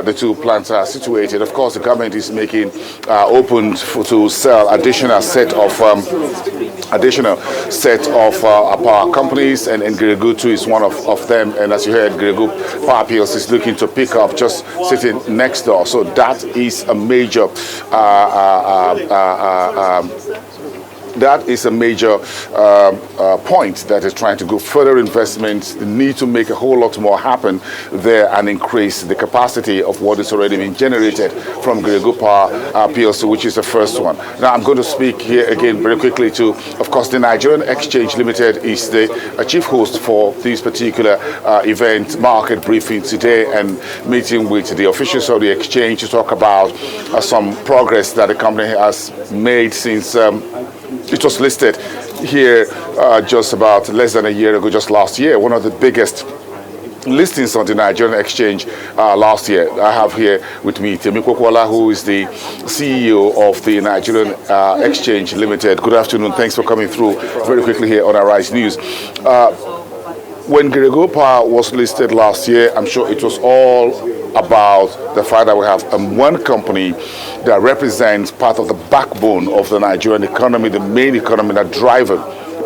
the two plants are situated. Of course, the government is making open to sell additional set of power companies, and Geregu too is one of them. And as you heard, Geregu Power PLC is looking to pick up, just sitting next door. So that is a major point that is trying to go further investments. They need to make a whole lot more happen there and increase the capacity of what is already being generated from Geregu Power PLC, which is the first one. Now I'm going to speak here again very quickly to, of course, the Nigerian Exchange Limited is the chief host for this particular event, market briefing today, and meeting with the officials of the exchange to talk about some progress that the company has made since it was listed here just about less than a year ago, just last year, one of the biggest listings on the Nigerian exchange last year. I have here with me Temi, who is the CEO of the Nigerian Exchange Limited. Good afternoon. Thanks for coming through very quickly here on Arise News. When Geregu Power was listed last year, I'm sure it was all about the fact that we have one company that represents part of the backbone of the Nigerian economy, the main economy, that driver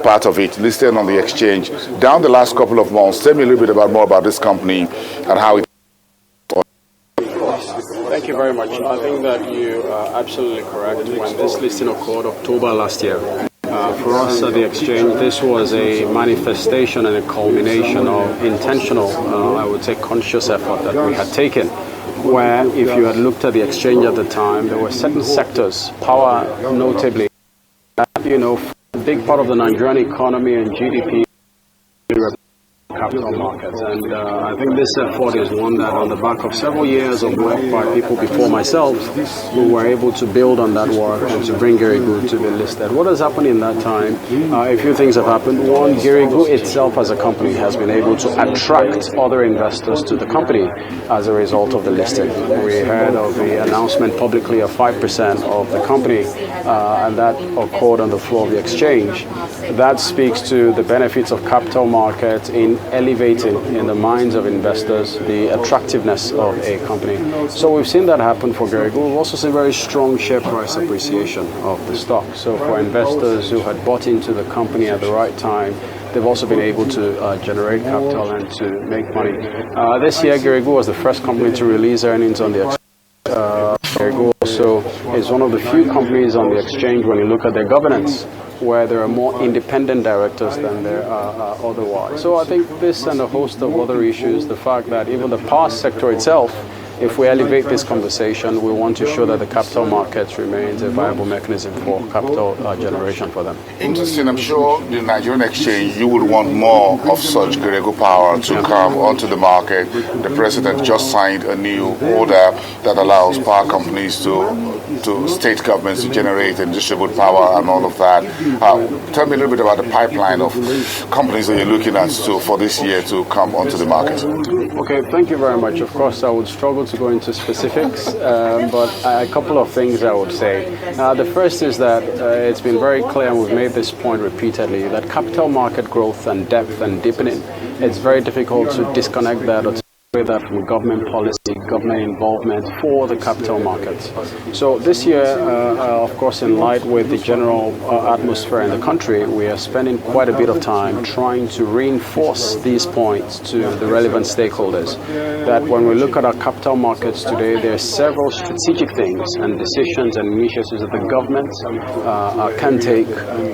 part of it, listed on the exchange. Down the last couple of months, tell me a little bit more about this company and how it. Thank you very much. I think that you are absolutely correct. When this listing occurred October last year, for us at the exchange, this was a manifestation and a culmination of intentional, I would say, conscious effort that we had taken. Where, if you had looked at the exchange at the time, there were certain sectors, power notably, that, a big part of the Nigerian economy and GDP capital markets. And I think this effort is one that, on the back of several years of work by people before myself, we were able to build on that work and to bring Geregu to be listed. What has happened in that time? A few things have happened. One, Geregu itself as a company has been able to attract other investors to the company as a result of the listing. We heard of the announcement publicly of 5% of the company, and that occurred on the floor of the exchange. That speaks to the benefits of capital markets in elevating in the minds of investors the attractiveness of a company. So we've seen that happen for Geregu. We've also seen very strong share price appreciation of the stock. So for investors who had bought into the company at the right time, they've also been able to generate capital and to make money. This year, Geregu was the first company to release earnings on the exchange. Geregu also is one of the few companies on the exchange, when you look at their governance, where there are more independent directors than there are otherwise. So I think this and a host of other issues, the fact that even the power sector itself, if we elevate this conversation, we want to show that the capital markets remains a viable mechanism for capital generation for them. Interesting. I'm sure the Nigerian exchange, you would want more of such Geregu Power to come onto the market. The president just signed a new order that allows power companies to state governments to generate and distribute power and all of that. Tell me a little bit about the pipeline of companies that you're looking at for this year to come onto the market. Okay, thank you very much. Of course, I would struggle to go into specifics, but a couple of things I would say. The first is that it's been very clear, and we've made this point repeatedly, that capital market growth and depth and deepening, it's very difficult to disconnect that or to that from government policy, government involvement for the capital markets. So this year, of course, in light with the general atmosphere in the country, we are spending quite a bit of time trying to reinforce these points to the relevant stakeholders. That when we look at our capital markets today, there are several strategic things and decisions and initiatives that the government can take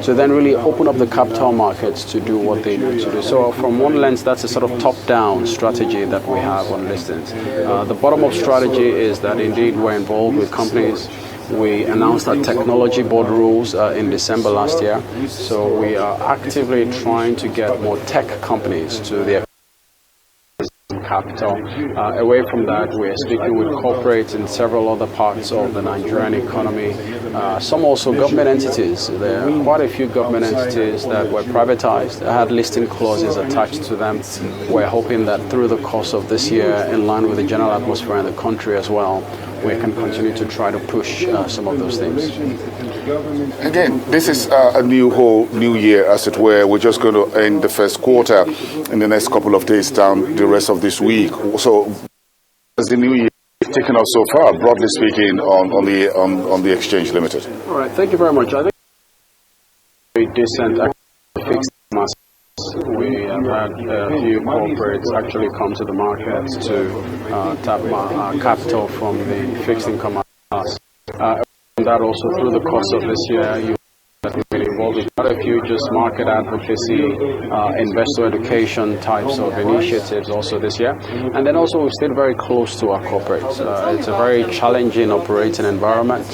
to then really open up the capital markets to do what they need to do. So from one lens, that's a sort of top-down strategy that we have on listings. The bottom-up strategy is that indeed we're involved with companies. We announced our technology board rules in December last year. So we are actively trying to get more tech companies to the capital. Away from that, we are speaking with corporates in several other parts of the Nigerian economy. Some also government entities. There are quite a few government entities that were privatized, had listing clauses attached to them. We're hoping that through the course of this year, in line with the general atmosphere in the country as well, we can continue to try to push some of those things. Again, this is a new year, as it were. We're just going to end the first quarter in the next couple of days, down the rest of this week. So, as the new year taken us so far, broadly speaking, on the Exchange Limited? All right, thank you very much. I think very decent fixed mass. We have had a few corporates actually come to the market to tap capital from the fixed income mass. That also through the course of this year, you have been involved with quite a few just market advocacy, investor education types of initiatives also this year. And then also we've stayed very close to our corporates. It's a very challenging operating environment.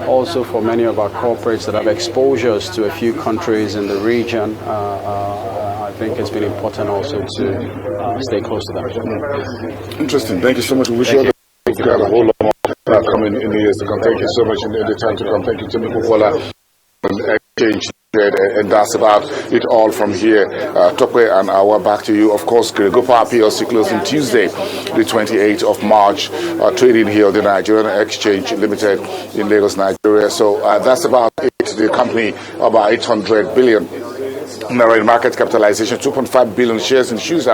Also for many of our corporates that have exposures to a few countries in the region, I think it's been important also to stay close to them. Interesting. Thank you so much. We wish you all the got a whole lot more coming in the years to come. Thank you so much in the time to come. Thank you, Temi, Popoola, and Exchange. And that's about it all from here. Tokwe and Awa, back to you. Of course, Geregu Power PLC closing Tuesday, the 28th of March, trading here on the Nigerian Exchange Limited in Lagos, Nigeria. So that's about it. The company about 800 billion. Naira in market capitalization, 2.5 billion shares in shares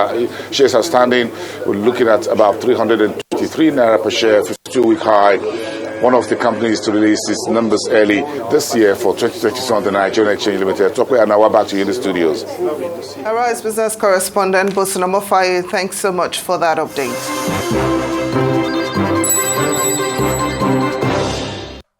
outstanding. We're looking at about 323 Naira per share, 52-week high. One of the companies to release its numbers early this year for 2022 on the Nigerian Exchange Limited. Tokwe and now back to you in the studios. All right, business correspondent, Bosunamo Faye, thanks so much for that update.